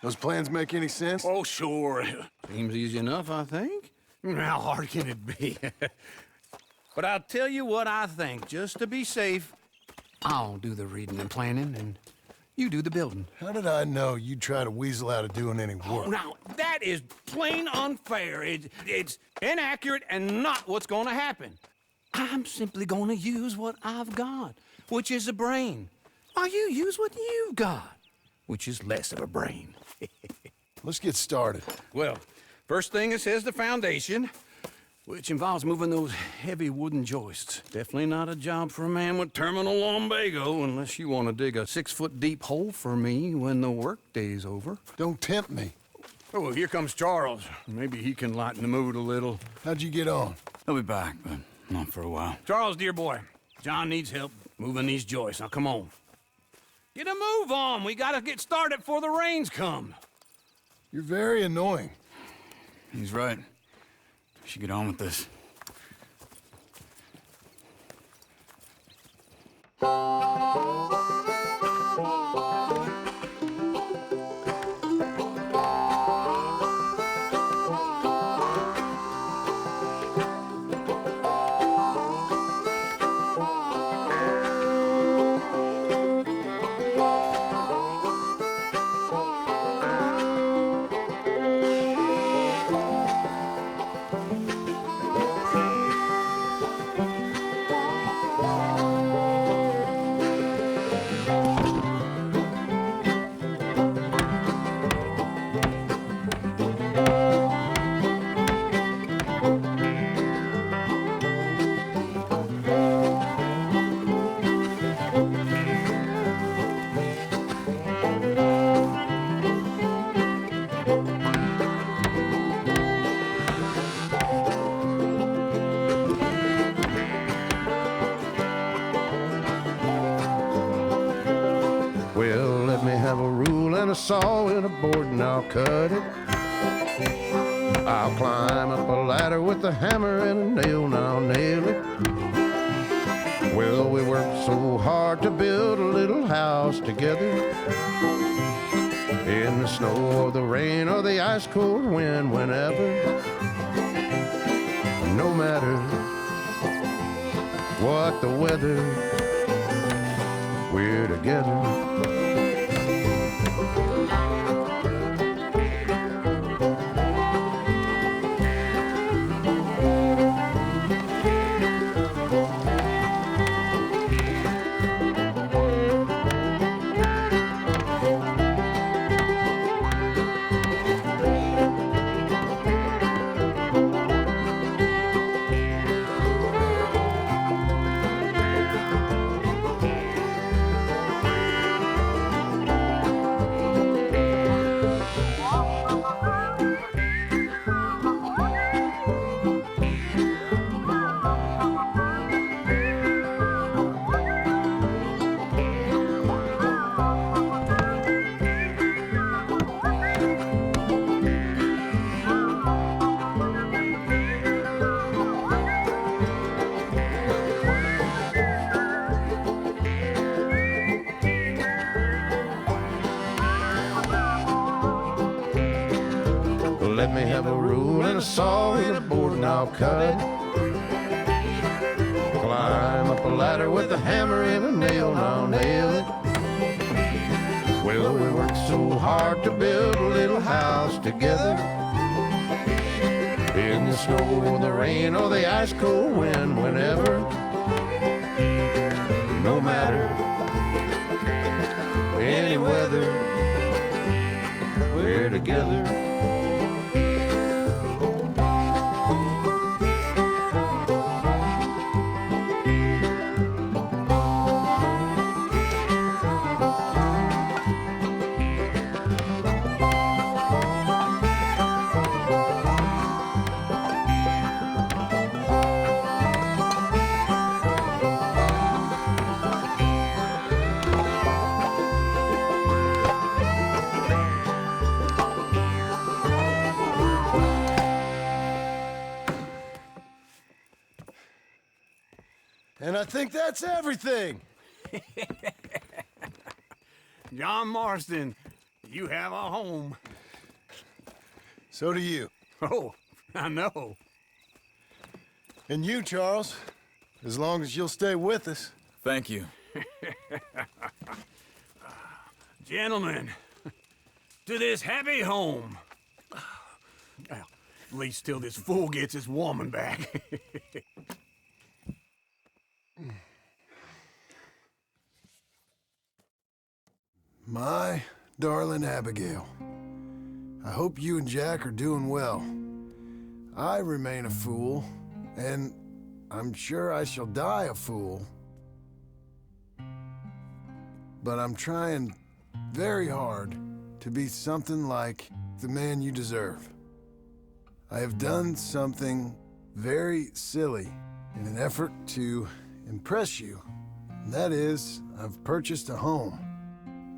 Those plans make any sense? Oh, sure. Seems easy enough, I think. How hard can it be? But I'll tell you what I think, just to be safe. I'll do the reading and planning, and you do the building. How did I know you'd try to weasel out of doing any work? Now, that is plain unfair. It's inaccurate and not what's going to happen. I'm simply going to use what I've got, which is a brain, while you use what you've got, which is less of a brain. Let's get started. Well, first thing it says the foundation, which involves moving those heavy wooden joists. Definitely not a job for a man with terminal lumbago, unless you want to dig a 6-foot deep hole for me when the workday's over. Don't tempt me. Oh, well, here comes Charles. Maybe he can lighten the mood a little. How'd you get on? He'll be back, but not for a while. Charles, dear boy, John needs help moving these joists. Now, come on. Get a move on. We gotta get started before the rains come. You're very annoying. He's right. We should get on with this. Well, let me have a rule and a saw and a board and I'll cut it. I'll climb up a ladder with a hammer and a nail and I'll nail it. Well, we worked so hard to build a little house together. In the snow or the rain or the ice cold wind, whenever. No matter what the weather, we're together. Let me have a rule and a saw and a board and I'll cut it. Climb up a ladder with a hammer and a nail and I'll nail it. Well, we worked so hard to build a little house together. In the snow or the rain or the ice cold wind, whenever. No matter any weather, we're together. think that's everything. John Marston, you have a home. So do you. Oh, I know. And you, Charles. As long as you'll stay with us. Thank you. Gentlemen, to this happy home. Well, at least till this fool gets his woman back. My darling Abigail, I hope you and Jack are doing well. I remain a fool, and I'm sure I shall die a fool. But I'm trying very hard to be something like the man you deserve. I have done something very silly in an effort to impress you. And that is, I've purchased a home.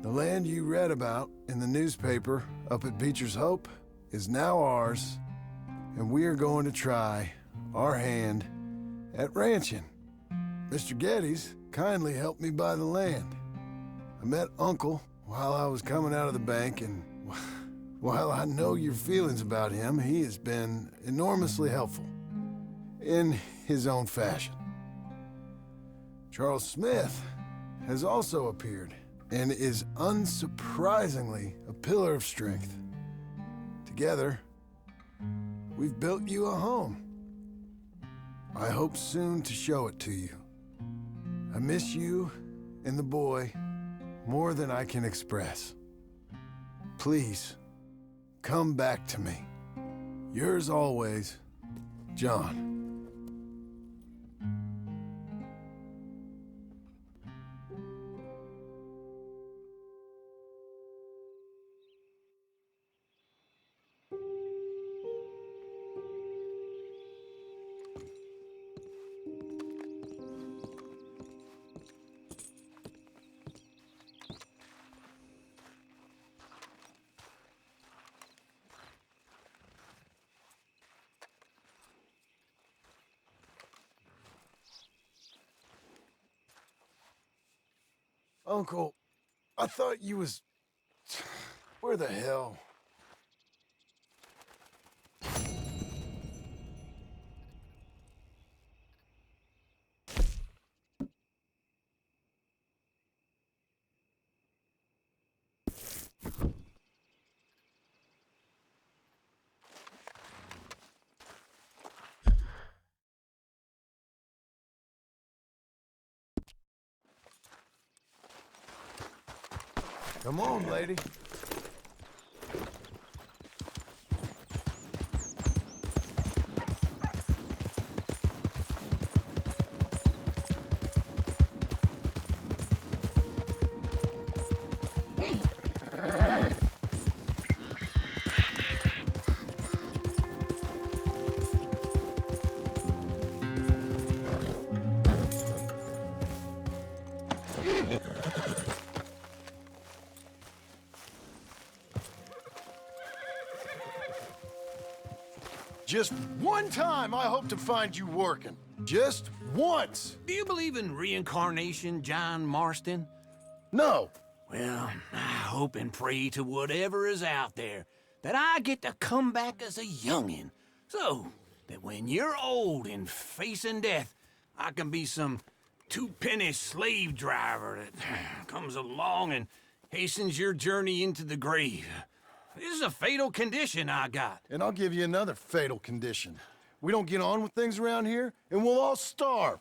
The land you read about in the newspaper up at Beecher's Hope is now ours, and we are going to try our hand at ranching. Mr. Geddes kindly helped me buy the land. I met Uncle while I was coming out of the bank, and while I know your feelings about him, he has been enormously helpful in his own fashion. Charles Smith has also appeared and is unsurprisingly a pillar of strength. Together, we've built you a home. I hope soon to show it to you. I miss you and the boy more than I can express. Please, come back to me. Yours always, John. Uncle, I thought you was... Where the hell? Come on, lady. Just one time I hope to find you working. Just once. Do you believe in reincarnation, John Marston? No. Well, I hope and pray to whatever is out there that I get to come back as a youngin', so that when you're old and facing death, I can be some two-penny slave driver that comes along and hastens your journey into the grave. This is a fatal condition I got. And I'll give you another fatal condition. We don't get on with things around here, and we'll all starve.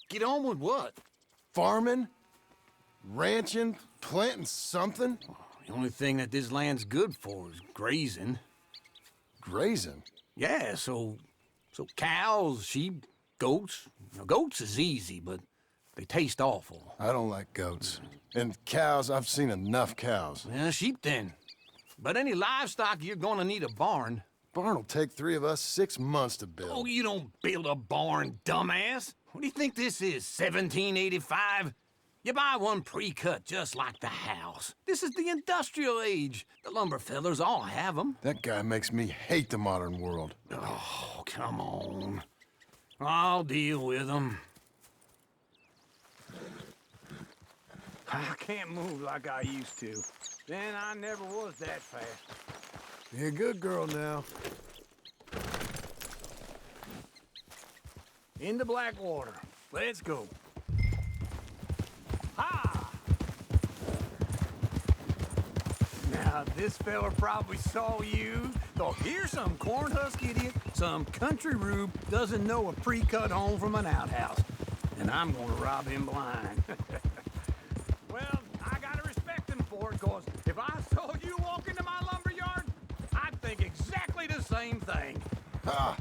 Get on with what? Farming, ranching, planting something. The only thing that this land's good for is grazing. Grazing? Yeah, so cows, sheep, goats. Now, goats is easy, but they taste awful. I don't like goats. And cows, I've seen enough cows. Yeah, sheep then. But any livestock, you're gonna need a barn. Barn will take 3 of us 6 months to build. Oh, you don't build a barn, dumbass. What do you think this is, 1785? You buy one pre-cut just like the house. This is the industrial age. The lumber fellers all have them. That guy makes me hate the modern world. Oh, come on. I'll deal with them. I can't move like I used to. Then I never was that fast. Be a good girl now. Into Blackwater. Let's go. Ha! Now, this fella probably saw you. Thought, here's some cornhusk idiot, some country rube doesn't know a pre-cut home from an outhouse. And I'm gonna rob him blind. Well, I gotta respect him for it, cause if I saw you walk into my lumber yard, I'd think exactly the same thing. Ha!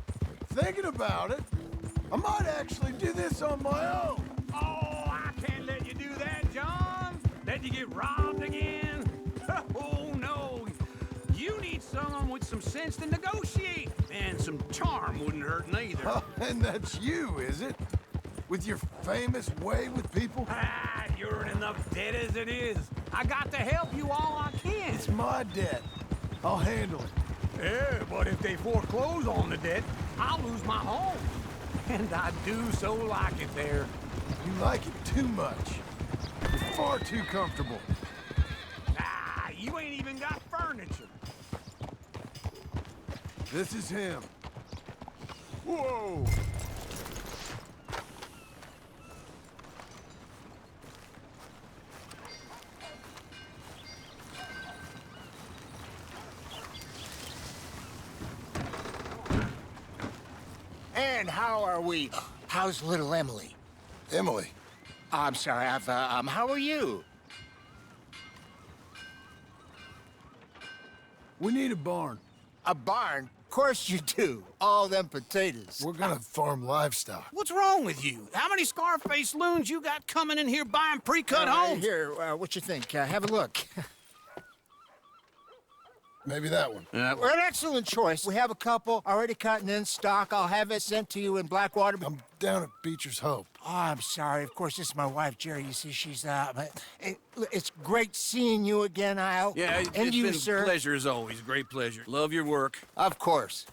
Thinking about it, I might actually do this on my own. Oh, I can't let you do that, John. Let you get robbed again. Oh, no. You need someone with some sense to negotiate. And some charm wouldn't hurt neither. Oh, and that's you, is it? With your famous way with people? Ah, you're in enough debt as it is. I got to help you all I can. It's my debt. I'll handle it. Yeah, but if they foreclose on the debt, I'll lose my home. And I do so like it there. You like it too much. You're far too comfortable. Ah, you ain't even got furniture. This is him. Whoa! And how are we? How's little Emily? Emily. I'm sorry, how are you? We need a barn. A barn? Of course you do. All them potatoes. We're gonna farm livestock. What's wrong with you? How many Scarface loons you got coming in here buying pre-cut homes? Here, what you think? Have a look. Maybe that one. We're an excellent choice. We have a couple already cut and in stock. I'll have it sent to you in Blackwater. I'm down at Beecher's Hope. Oh, I'm sorry. Of course, this is my wife, Jerry. You see, she's, it's great seeing you again, Al. Yeah, and it's you, been sir. a pleasure as always. Great pleasure. Love your work. Of course.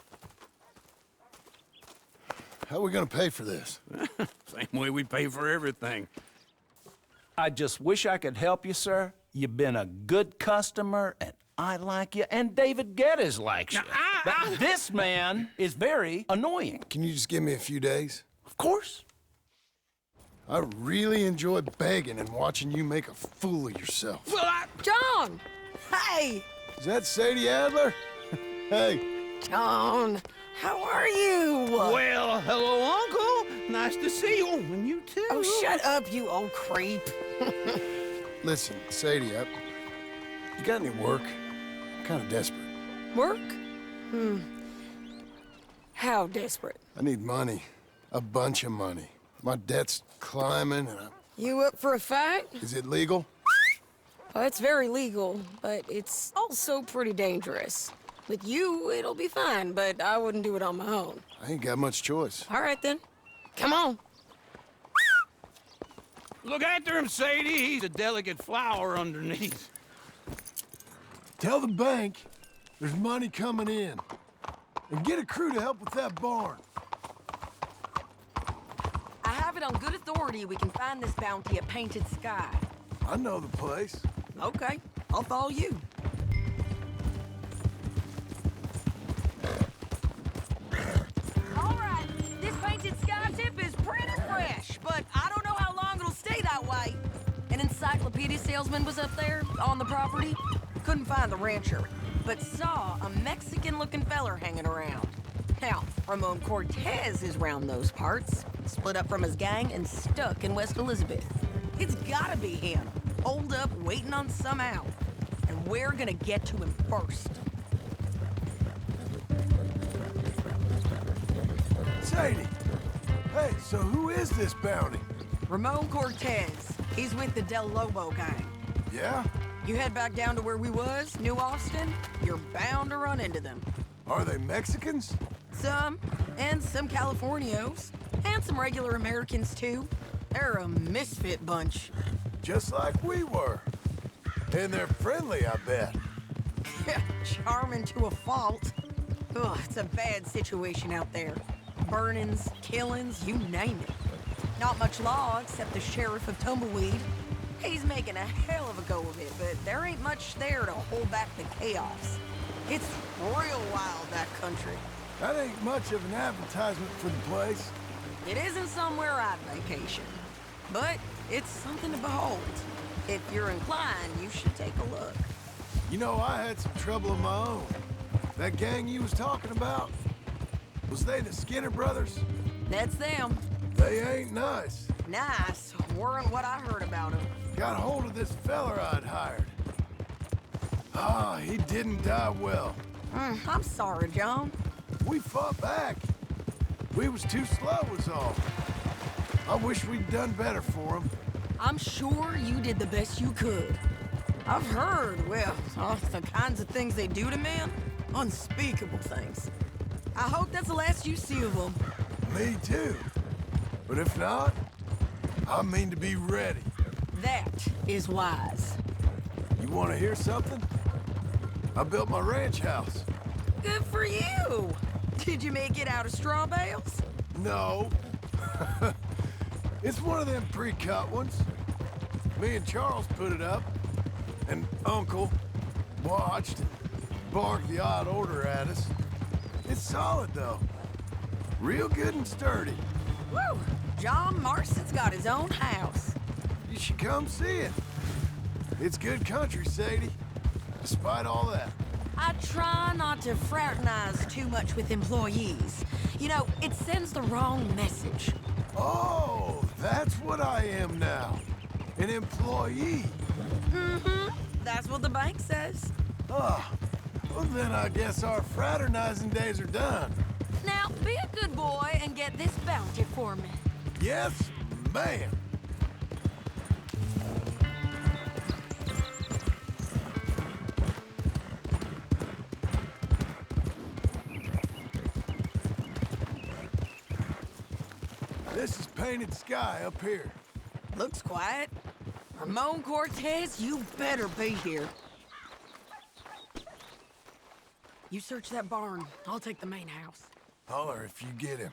How are we gonna pay for this? Same way we pay for everything. I just wish I could help you, sir. You've been a good customer, and I like you, and David Geddes likes you. But this man is very annoying. Can you just give me a few days? Of course. I really enjoy begging and watching you make a fool of yourself. Well, John! Hey! Is that Sadie Adler? Hey, John, how are you? well, hello, Uncle. Nice to see you. Oh, and you too. Oh, shut up, you old creep. listen, Sadie, you got any work? I'm kind of desperate. Work? How desperate? I need money. A bunch of money. My debt's climbing and You up for a fight? Is it legal? Well, it's very legal, but it's also pretty dangerous. With you, it'll be fine, but I wouldn't do it on my own. I ain't got much choice. All right, then. Come on. Look after him, Sadie. He's a delicate flower underneath. Tell the bank there's money coming in. And get a crew to help with that barn. I have it on good authority we can find this bounty at Painted Sky. I know the place. Okay, I'll follow you. All right, this Painted Sky tip is pretty fresh, but I don't know how long it'll stay that way. An encyclopedia salesman was up there on the property. Couldn't find the rancher, but saw a Mexican-looking feller hanging around. Now, Ramon Cortez is round those parts, split up from his gang and stuck in West Elizabeth. It's gotta be him, holed up, waiting on some out. And we're gonna get to him first. Sadie! Hey, so who is this bounty? Ramon Cortez. He's with the Del Lobo gang. Yeah? You head back down to where we was, New Austin, you're bound to run into them. Are they Mexicans? Some, and some Californios, and some regular Americans too. They're a misfit bunch. Just like we were. And they're friendly, I bet. Charming to a fault. Ugh, it's a bad situation out there. Burnings, killings, you name it. Not much law except the sheriff of Tumbleweed. He's making a hell of a go of it, but there ain't much there to hold back the chaos. It's real wild, that country. That ain't much of an advertisement for the place. It isn't somewhere I'd vacation, but it's something to behold. If you're inclined, you should take a look. You know, I had some trouble of my own. That gang you was talking about, was they the Skinner brothers? That's them. They ain't nice. Nice weren't what I heard about them. Got hold of this feller I'd hired. Ah, he didn't die well. I'm sorry, John. We fought back. We was too slow was all. I wish we'd done better for him. I'm sure you did the best you could. I've heard, well, the kinds of things they do to men. Unspeakable things. I hope that's the last you see of them. Me too. But if not, I mean to be ready. That is wise. You want to hear something? I built my ranch house. Good for you. Did you make it out of straw bales? No. It's one of them pre-cut ones. Me and Charles put it up, and Uncle watched and barked the odd order at us. It's solid, though. Real good and sturdy. Woo! John Marston's got his own house. You should come see it. It's good country, Sadie. Despite all that. I try not to fraternize too much with employees. You know, it sends the wrong message. Oh, that's what I am now. An employee. Mm-hmm. That's what the bank says. Ah, well then I guess our fraternizing days are done. Now, be a good boy and get this bounty for me. Yes, ma'am. This is painted sky up here. Looks quiet. Ramon Cortez, you better be here. You search that barn. I'll take the main house. Holler if you get him.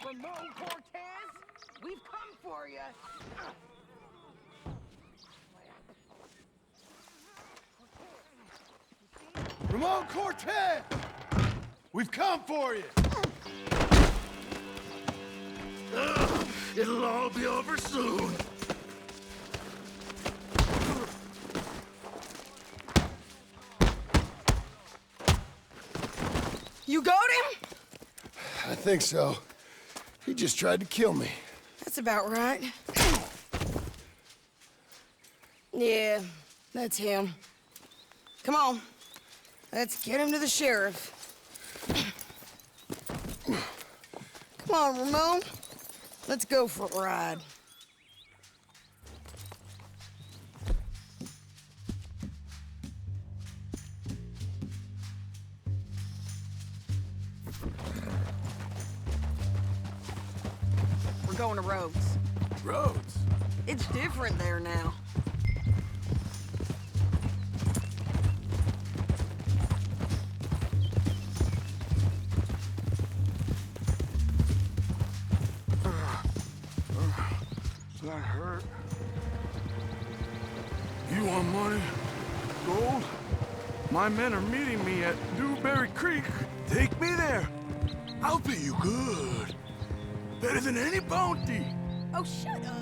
Ramon Cortez, we've come for you. Ramon Cortez! We've come for you! It'll all be over soon. You got him? I think so. He just tried to kill me. That's about right. Yeah, that's him. Come on. Let's get him to the sheriff. Come on, Ramon. Let's go for a ride. We're going to Rhodes. Rhodes? It's different there now. That hurt. You want money? Gold? My men are meeting me at Dewberry Creek. Take me there. I'll pay you good. Better than any bounty. Oh, shut up.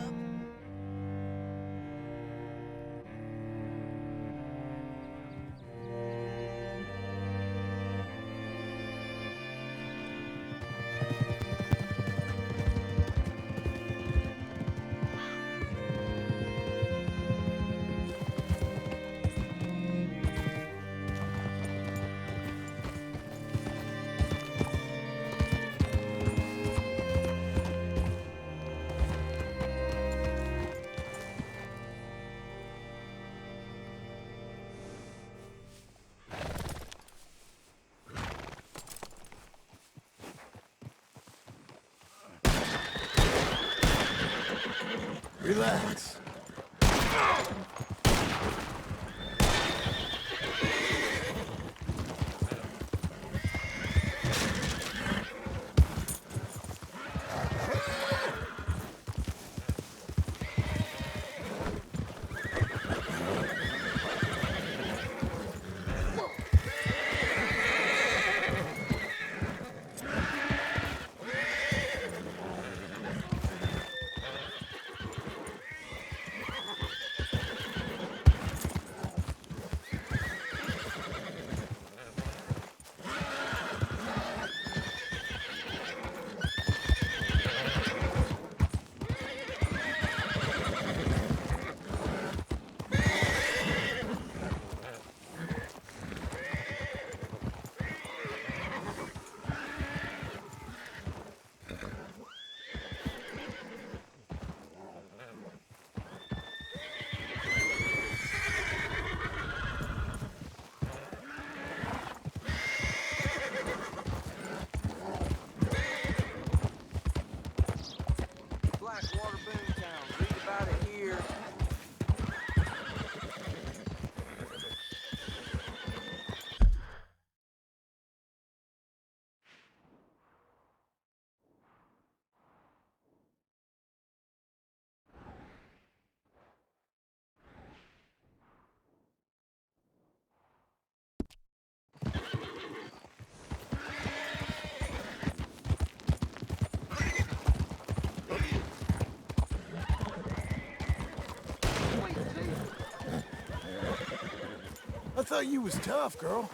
thought you was tough, girl.